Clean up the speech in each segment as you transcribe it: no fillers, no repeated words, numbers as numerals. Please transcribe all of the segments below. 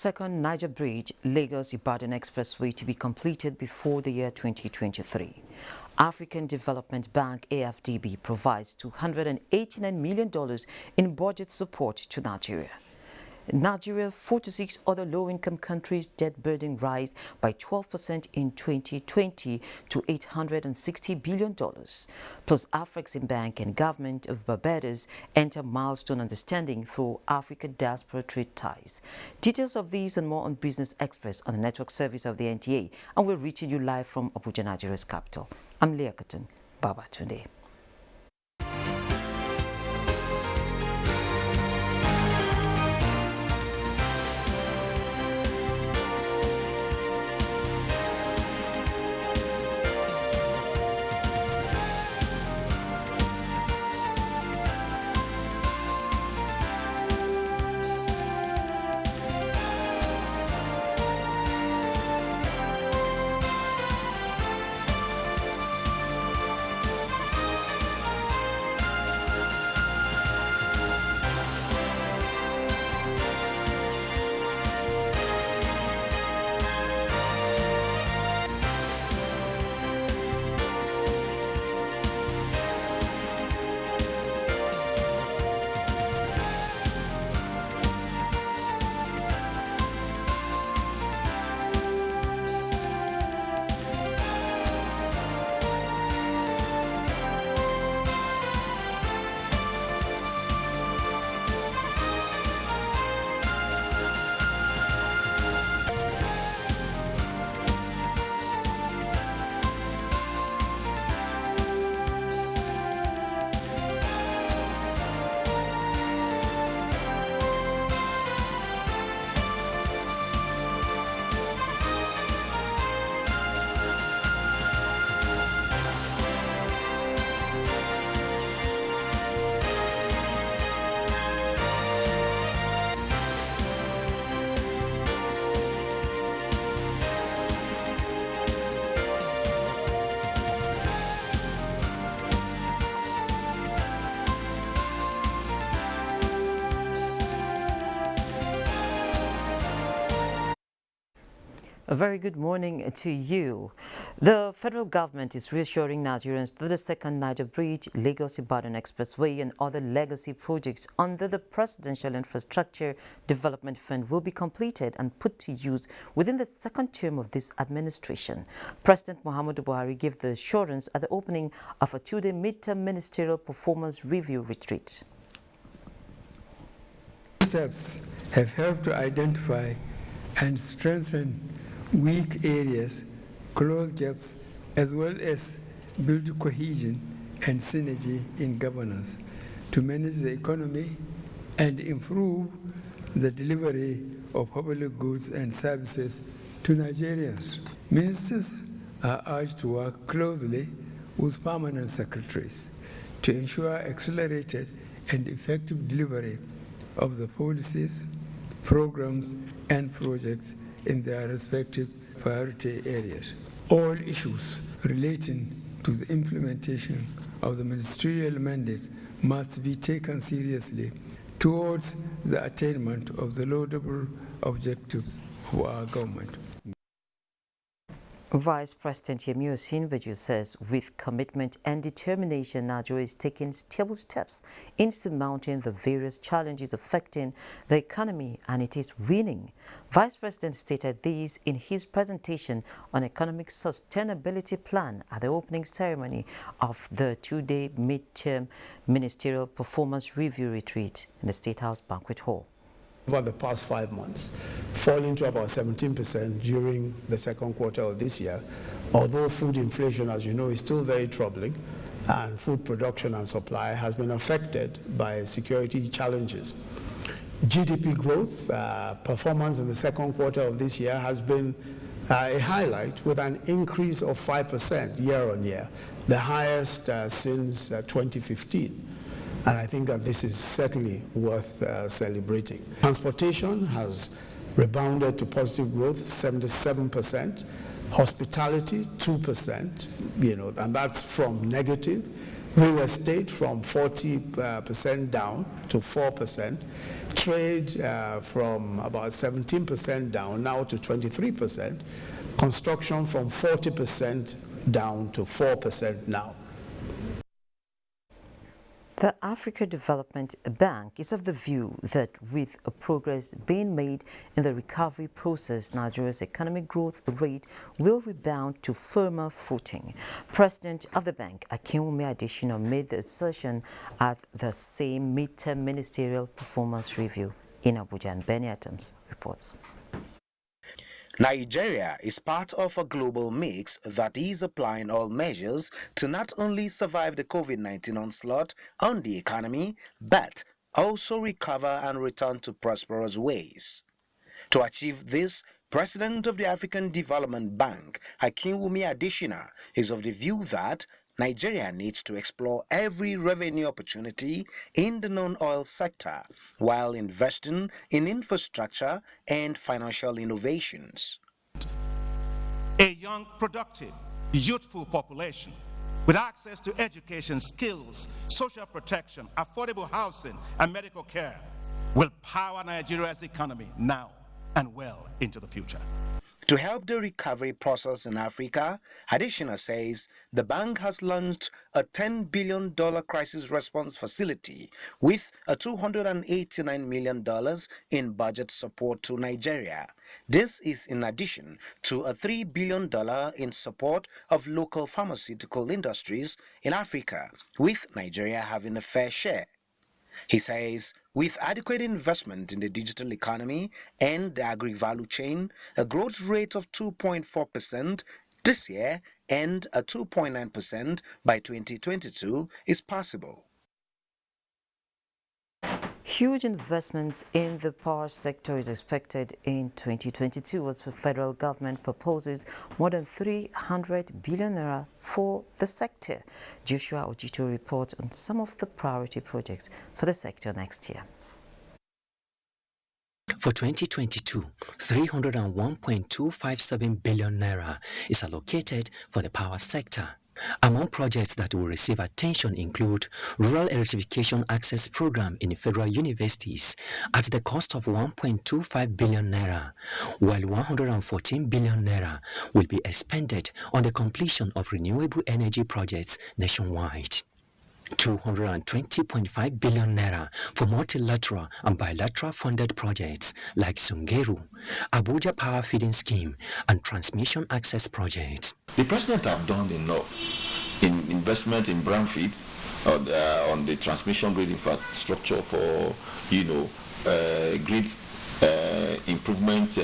second Niger Bridge, Lagos-Ibadan Expressway to be completed before the year 2023. African Development Bank AFDB provides $289 million in budget support to Nigeria. In Nigeria, 46 other low-income countries' debt burden rise by 12% in 2020 to $860 billion. Plus, Afreximbank and government of Barbados enter milestone understanding through Africa diaspora trade ties. Details of these and more on Business Express on the network service of the NTA, and we're reaching you live from Abuja, Nigeria's capital. I'm Leakages. Baba Tunde. A very good morning to you. The federal government is reassuring Nigerians that the second Niger Bridge, Lagos-Ibadan Expressway and other legacy projects under the Presidential Infrastructure Development Fund will be completed and put to use within the second term of this administration. President Muhammadu Buhari gave the assurance at the opening of a two-day midterm ministerial performance review retreat. Steps have helped to identify and strengthen weak areas, close gaps, as well as build cohesion and synergy in governance to manage the economy and improve the delivery of public goods and services to Nigerians. Ministers are urged to work closely with permanent secretaries to ensure accelerated and effective delivery of the policies, programs, and projects in their respective priority areas. All issues relating to the implementation of the ministerial mandates must be taken seriously towards the attainment of the laudable objectives of our government. Vice President Yemi Osinbajo says with commitment and determination, Nigeria is taking stable steps in surmounting the various challenges affecting the economy, and it is winning. Vice President stated this in his presentation on Economic Sustainability Plan at the opening ceremony of the two-day midterm ministerial performance review retreat in the State House Banquet Hall. Over the past 5 months, falling to about 17% during the second quarter of this year, although food inflation, as you know, is still very troubling, and food production and supply has been affected by security challenges. GDP growth performance in the second quarter of this year has been a highlight with an increase of 5% year on year, the highest since 2015. And I think that this is certainly worth celebrating. Transportation has rebounded to positive growth, 77%. Hospitality, 2%, and that's from negative real estate from 40% down to 4%, trade from about 17% down now to 23%, construction from 40% down to 4% now. The Africa Development Bank is of the view that with progress being made in the recovery process, Nigeria's economic growth rate will rebound to firmer footing. President of the bank, Akinwumi Adesina, made the assertion at the same midterm ministerial performance review in Abuja, and Benny Adams reports. Nigeria is part of a global mix that is applying all measures to not only survive the COVID-19 onslaught on the economy, but also recover and return to prosperous ways. To achieve this, President of the African Development Bank, Akinwumi Adesina, is of the view that Nigeria needs to explore every revenue opportunity in the non-oil sector while investing in infrastructure and financial innovations. A young, productive, youthful population with access to education, skills, social protection, affordable housing, and medical care will power Nigeria's economy now and well into the future. To help the recovery process in Africa, Adesina says the bank has launched a $10 billion crisis response facility with a $289 million in budget support to Nigeria. This is in addition to a $3 billion in support of local pharmaceutical industries in Africa, with Nigeria having a fair share. He says, with adequate investment in the digital economy and the agri-value chain, a growth rate of 2.4% this year and a 2.9% by 2022 is possible. Huge investments in the power sector is expected in 2022 as the federal government proposes more than 300 billion naira for the sector. Joshua Ojito reports on some of the priority projects for the sector next year. For 2022, 301.257 billion naira is allocated for the power sector. Among projects that will receive attention include Rural Electrification Access Program in federal universities at the cost of 1.25 billion naira, while 114 billion naira will be expended on the completion of renewable energy projects nationwide. 220.5 billion naira for multilateral and bilateral funded projects like Sungeru, Abuja Power Feeding Scheme, and Transmission Access Projects. The president have done enough in investment in brownfield on the transmission grid infrastructure for, grid improvement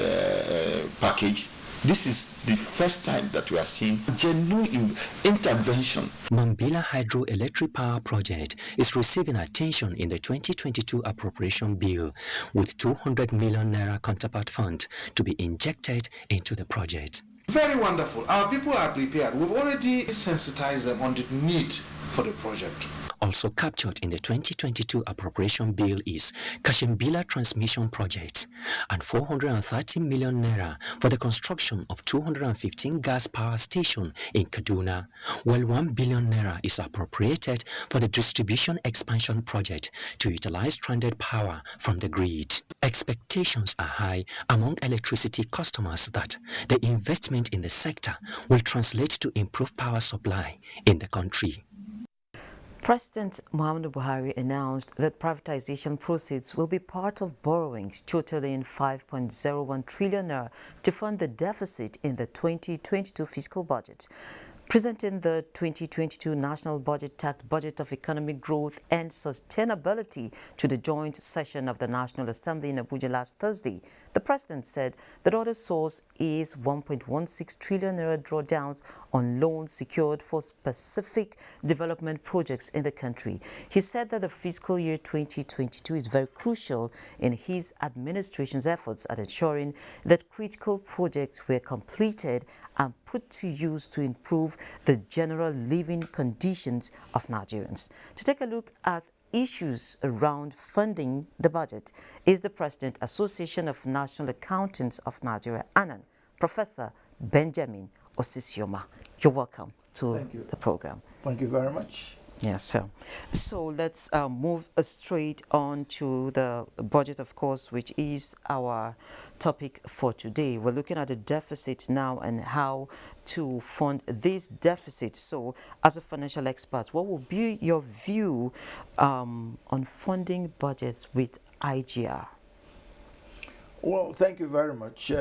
package. This is the first time that we are seeing genuine intervention. Mambila Hydroelectric Power Project is receiving attention in the 2022 appropriation bill, with 200 million naira counterpart fund to be injected into the project. Very wonderful. Our people are prepared. We've already sensitized them on the need for the project. Also captured in the 2022 appropriation bill is Kashimbila Transmission Project and 430 million naira for the construction of 215 gas power stations in Kaduna, while 1 billion naira is appropriated for the distribution expansion project to utilize stranded power from the grid. Expectations are high among electricity customers that the investment in the sector will translate to improved power supply in the country. President Muhammadu Buhari announced that privatization proceeds will be part of borrowings totaling 5.01 trillion naira to fund the deficit in the 2022 fiscal budget. Presenting the 2022 National Budget-Tagged Budget of Economic Growth and Sustainability to the joint session of the National Assembly in Abuja last Thursday, the President said the other source is 1.16 trillion naira drawdowns on loans secured for specific development projects in the country. He said that the fiscal year 2022 is very crucial in his administration's efforts at ensuring that critical projects were completed and put to use to improve the general living conditions of Nigerians. To take a look at issues around funding the budget is the President, Association of National Accountants of Nigeria, ANAN, Professor Benjamin Osisioma. You're welcome to the program. Thank you very much. Yes, so let's move straight on to the budget, of course, which is our topic for today. We're looking at the deficit now and how to fund this deficit. So, as a financial expert, what will be your view on funding budgets with IGR? Well, thank you very much.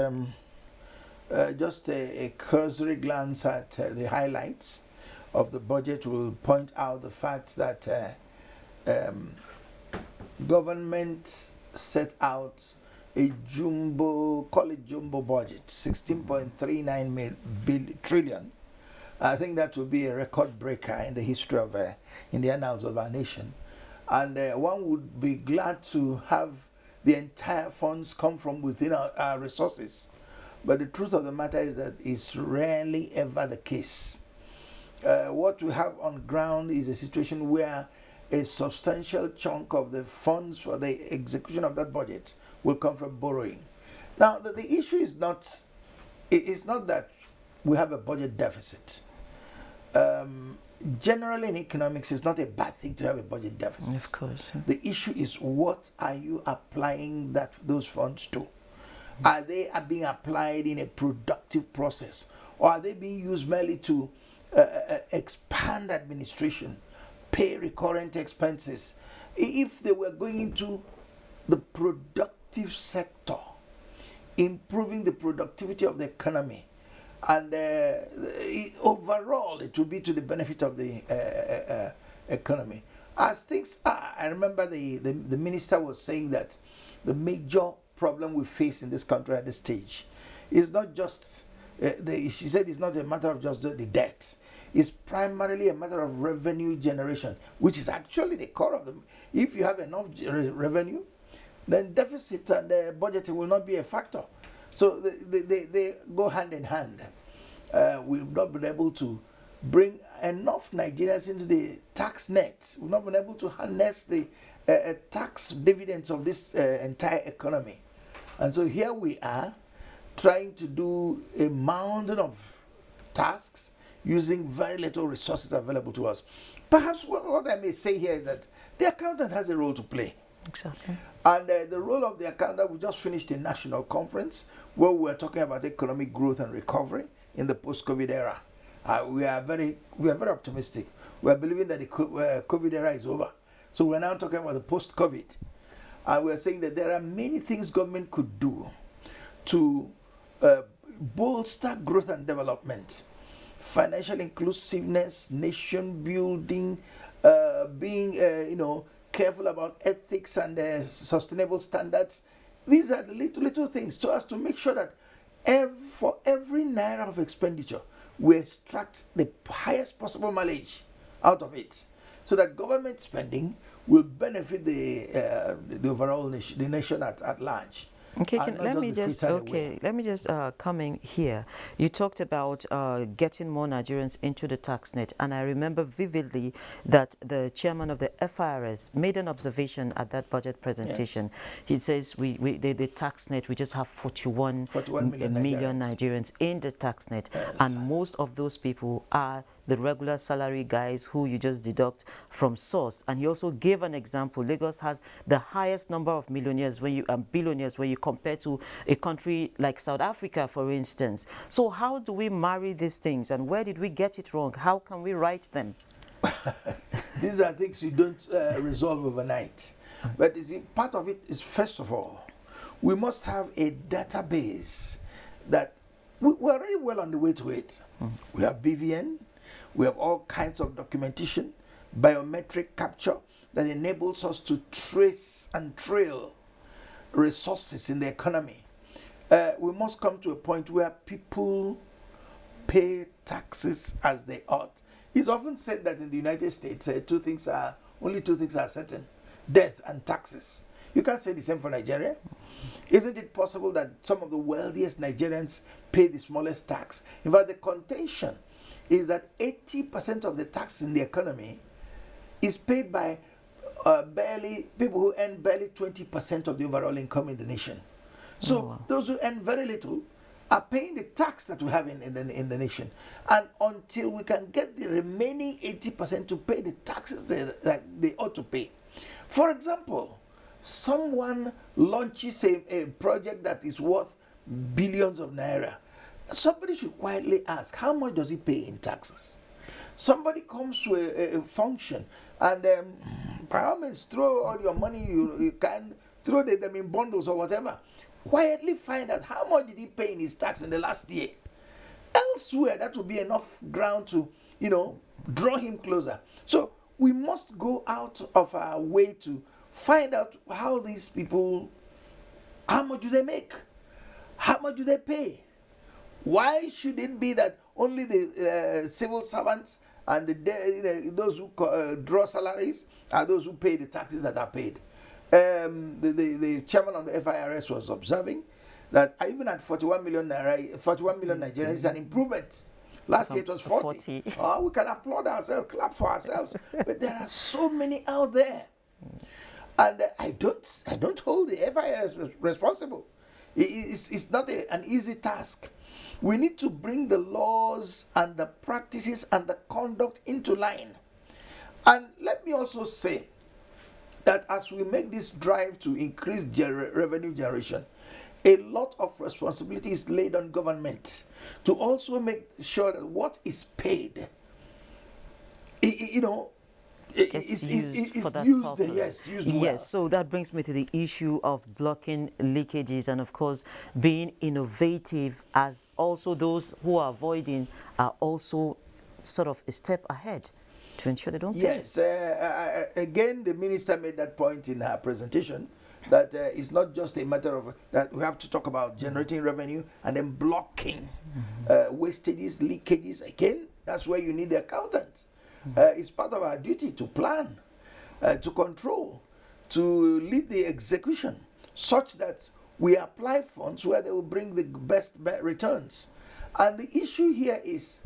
Just a cursory glance at the highlights of the budget will point out the fact that government set out a jumbo, call it jumbo budget, 16.39 trillion. I think that will be a record breaker in the history of, in the annals of our nation. And one would be glad to have the entire funds come from within our resources. But the truth of the matter is that it's rarely ever the case. What we have on ground is a situation where a substantial chunk of the funds for the execution of that budget will come from borrowing. Now, the issue is not, it's not that we have a budget deficit. Generally in economics, it's not a bad thing to have a budget deficit. Of course. The issue is, what are you applying those funds to? Are they being applied in a productive process, or are they being used merely to expand administration, pay recurrent expenses? If they were going into the productive sector, improving the productivity of the economy, and overall it will be to the benefit of the economy. As things are, I remember the minister was saying that the major problem we face in this country at this stage is not just, she said it's not a matter of just the debt. It's primarily a matter of revenue generation, which is actually the core of them. If you have enough revenue, then deficit and budgeting will not be a factor. So they go hand in hand. We've not been able to bring enough Nigerians into the tax net. We've not been able to harness the tax dividends of this entire economy. And so here we are trying to do a mountain of tasks using very little resources available to us. Perhaps what I may say here is that the accountant has a role to play. Exactly. And the role of the accountant, we just finished a national conference where we were talking about economic growth and recovery in the post-COVID era. We are very optimistic. We are believing that the COVID era is over. So we're now talking about the post-COVID. And we're saying that there are many things government could do to bolster growth and development, financial inclusiveness, nation building, being careful about ethics and sustainable standards. These are the little things so as to make sure that for every naira of expenditure, we extract the highest possible mileage out of it, so that government spending will benefit the overall nation, the nation at large. Okay, let me just come in here. You talked about getting more Nigerians into the tax net, and I remember vividly that the chairman of the FIRS made an observation at that budget presentation. Yes. He says the tax net, we just have 41 million Nigerians in the tax net, yes. And most of those people are the regular salary guys who you just deduct from source. And he also gave an example. Lagos has the highest number of millionaires billionaires when you compare to a country like South Africa, for instance. So how do we marry these things, and where did we get it wrong? How can we right them? These are things you don't resolve overnight. But part of it is, first of all, we must have a database that we're already well on the way to it. We have BVN. We have all kinds of documentation, biometric capture that enables us to trace and trail resources in the economy. We must come to a point where people pay taxes as they ought. It's often said that in the United States, only two things are certain: death and taxes. You can't say the same for Nigeria. Isn't it possible that some of the wealthiest Nigerians pay the smallest tax? In fact, the contention is that 80% of the tax in the economy is paid by people who earn barely 20% of the overall income in the nation. So those who earn very little are paying the tax that we have in the nation. And until we can get the remaining 80% to pay the taxes that they ought to pay. For example, someone launches a project that is worth billions of naira. Somebody should quietly ask, how much does he pay in taxes? Somebody comes to a function and by all means throw all your money you can, throw them in bundles or whatever. Quietly find out how much did he pay in his tax in the last year. Elsewhere, that will be enough ground to, draw him closer. So we must go out of our way to find out how these people, how much do they make? How much do they pay? Why should it be that only the civil servants and those who draw salaries are those who pay the taxes that are paid? The chairman of the FIRS was observing that even at 41 million Nigerians is an improvement. Last year it was 40. Oh, we can applaud ourselves, clap for ourselves. But there are so many out there. And I don't hold the FIRS responsible. It's not an easy task. We need to bring the laws and the practices and the conduct into line. And let me also say that as we make this drive to increase revenue generation, a lot of responsibility is laid on government to also make sure that what is paid, It's used well. Yes, so that brings me to the issue of blocking leakages and, of course, being innovative, as also those who are avoiding are also sort of a step ahead to ensure they don't pay. Yes, again, the minister made that point in her presentation, that it's not just a matter of that we have to talk about generating revenue and then blocking wastages, leakages. Again, that's where you need the accountant. It's part of our duty to plan, to control, to lead the execution, such that we apply funds where they will bring the best returns. And the issue here is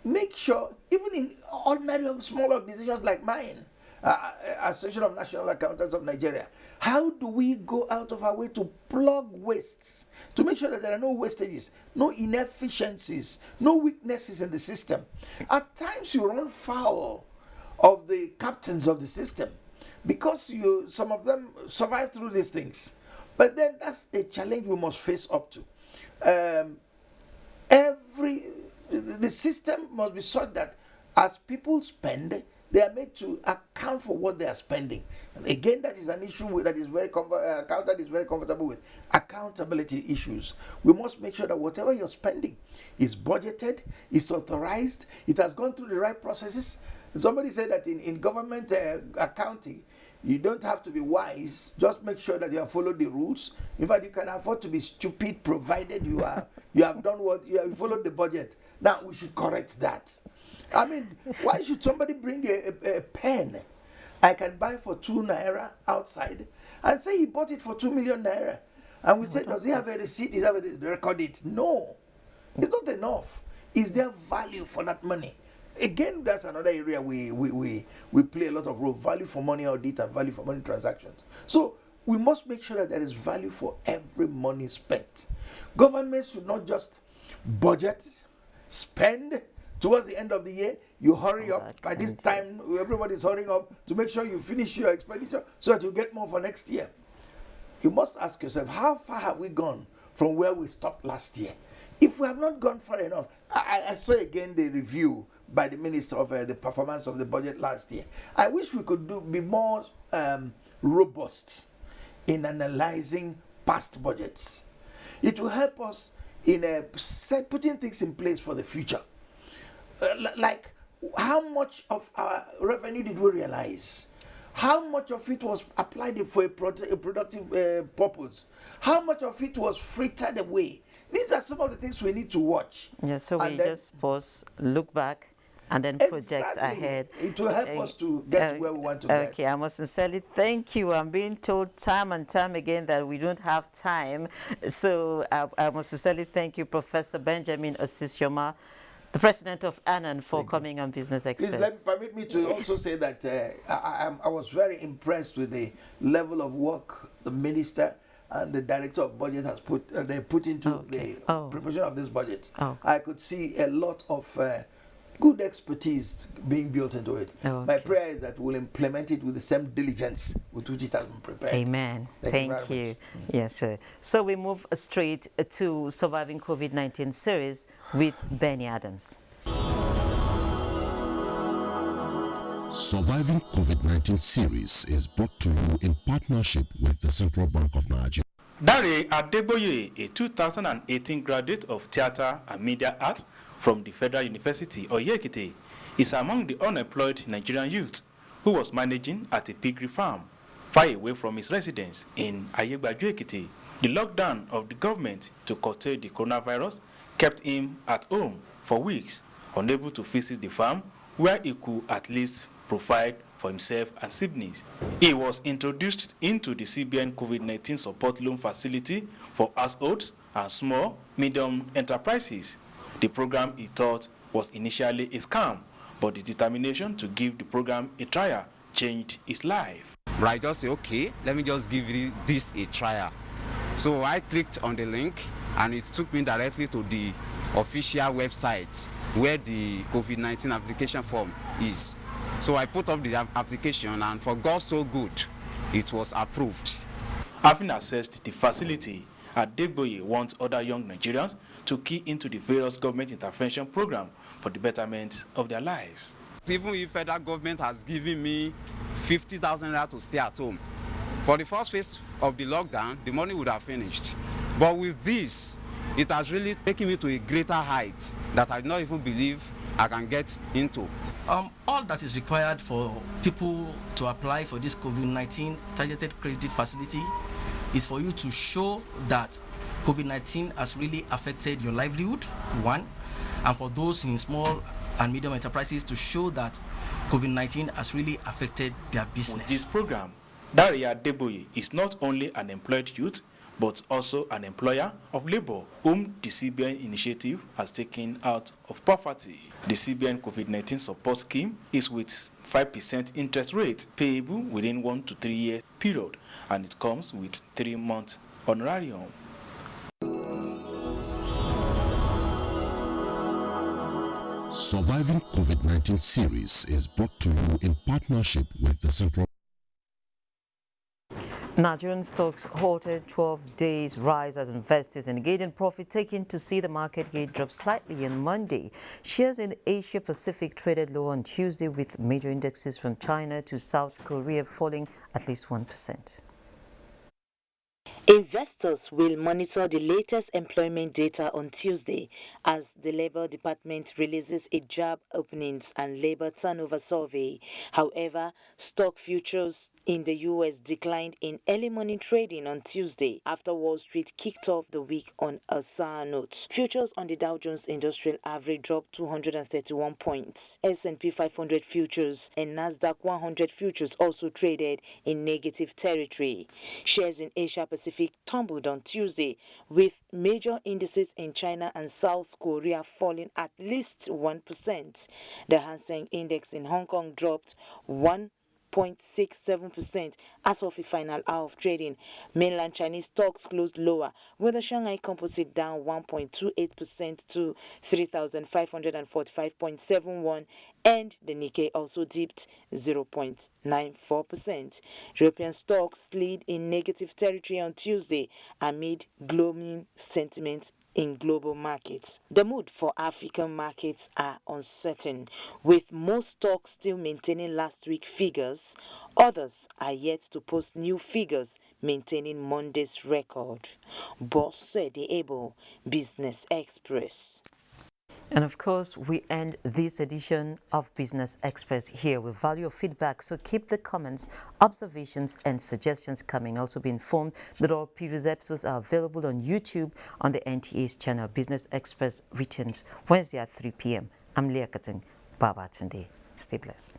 make sure, even in ordinary small organizations like mine, Association of National Accountants of Nigeria, how do we go out of our way to plug wastes, to make sure that there are no wastages, no inefficiencies, no weaknesses in the system? At times you run foul of the captains of the system because some of them survive through these things. But then that's a challenge we must face up to. The system must be such that as people spend, they are made to account for what they are spending. And again, that is an issue that is accountant is very comfortable with. Accountability issues. We must make sure that whatever you're spending is budgeted, is authorized, it has gone through the right processes. Somebody said that in government accounting, you don't have to be wise. Just make sure that you have followed the rules. In fact, you can afford to be stupid provided you have done what you have followed the budget. Now we should correct that. I mean, why should somebody bring a pen I can buy for 2 naira outside and say he bought it for 2 million naira? And we say, does he have a receipt? Does he have a record it? No. It's not enough. Is there value for that money? Again, that's another area we play a lot of role. Value for money audit and value for money transactions. So we must make sure that there is value for every money spent. Governments should not just budget, spend. Towards the end of the year, you hurry up. By this time, everybody's hurrying up to make sure you finish your expenditure so that you get more for next year. You must ask yourself, how far have we gone from where we stopped last year? If we have not gone far enough, I saw again the review by the minister of the performance of the budget last year. I wish we could be more robust in analyzing past budgets. It will help us in putting things in place for the future. Like, how much of our revenue did we realize? How much of it was applied for a productive purpose? How much of it was frittered away? These are some of the things we need to watch. Yeah, so we just pause, look back, and then project ahead. It will help us to get to where we want to get. Okay, I must sincerely thank you. I'm being told time and time again that we don't have time. So I must sincerely thank you, Professor Benjamin Osisioma, the president of ANAN, for coming on Business Express. Please permit me to also say that I was very impressed with the level of work the minister and the director of budget has put they put into the preparation of this budget, I could see a lot of good expertise being built into it. My prayer is that we'll implement it with the same diligence with which it has been prepared. Amen. Thank you. Yes, sir. So we move straight to Surviving COVID-19 series with Benny Adams. Surviving COVID-19 series is brought to you in partnership with the Central Bank of Nigeria. Dare Adeboye, a 2018 graduate of Theatre and Media Arts from the Federal University of Ekiti, is among the unemployed Nigerian youth who was managing at a piggery farm far away from his residence in Ayegbaju Ekiti. The lockdown of the government to curtail the coronavirus kept him at home for weeks, unable to visit the farm where he could at least provide for himself and siblings. He was introduced into the CBN COVID-19 support loan facility for households and small, medium enterprises. The program he thought was initially a scam, but the determination to give the program a trial changed his life. I just say, okay, let me just give this a trial. So I clicked on the link and it took me directly to the official website where the COVID-19 application form is. So I put up the application and for God so good, it was approved. Having assessed the facility, Adeboye wants other young Nigerians to key into the various government intervention programs for the betterment of their lives. Even if federal government has given me 50,000 naira to stay at home, for the first phase of the lockdown, the money would have finished. But with this, it has really taken me to a greater height that I do not even believe I can get into. All that is required for people to apply for this COVID-19 targeted credit facility is for you to show that COVID-19 has really affected your livelihood, one, and for those in small and medium enterprises to show that COVID-19 has really affected their business. With this program, Dare Adeboye is not only an employed youth, but also an employer of labor whom the CBN initiative has taken out of poverty. The CBN COVID-19 support scheme is with 5% interest rate payable within 1 to 3 year period, and it comes with 3-month honorarium. Surviving COVID-19 series is brought to you in partnership with the Central. Nigerian stocks halted 12 days rise as investors engage in profit-taking to see the market gate drop slightly on Monday. Shares in Asia Pacific traded low on Tuesday with major indexes from China to South Korea falling at least 1%. Investors will monitor the latest employment data on Tuesday as the Labour Department releases a job openings and labor turnover survey. However, stock futures in the U.S. declined in early morning trading on Tuesday after Wall Street kicked off the week on a sour note. Futures on the Dow Jones Industrial Average dropped 231 points. S&P 500 futures and Nasdaq 100 futures also traded in negative territory. Shares in Asia Pacific tumbled on Tuesday, with major indices in China and South Korea falling at least 1%. The Hang Seng Index in Hong Kong dropped 1.67% as of its final hour of trading. Mainland Chinese stocks closed lower, with the Shanghai Composite down 1.28% to 3,545.71, and the Nikkei also dipped 0.94%. European stocks slid in negative territory on Tuesday amid gloomy sentiment in global markets. The mood for African markets are uncertain, with most stocks still maintaining last week's figures. Others are yet to post new figures, maintaining Monday's record. Boss said the able Business Express. And of course, we end this edition of Business Express here. We value your feedback, so keep the comments, observations, and suggestions coming. Also be informed that all previous episodes are available on YouTube on the NTA's channel. Business Express returns Wednesday at 3 p.m. I'm Leakages. Baba Tunde. Stay blessed.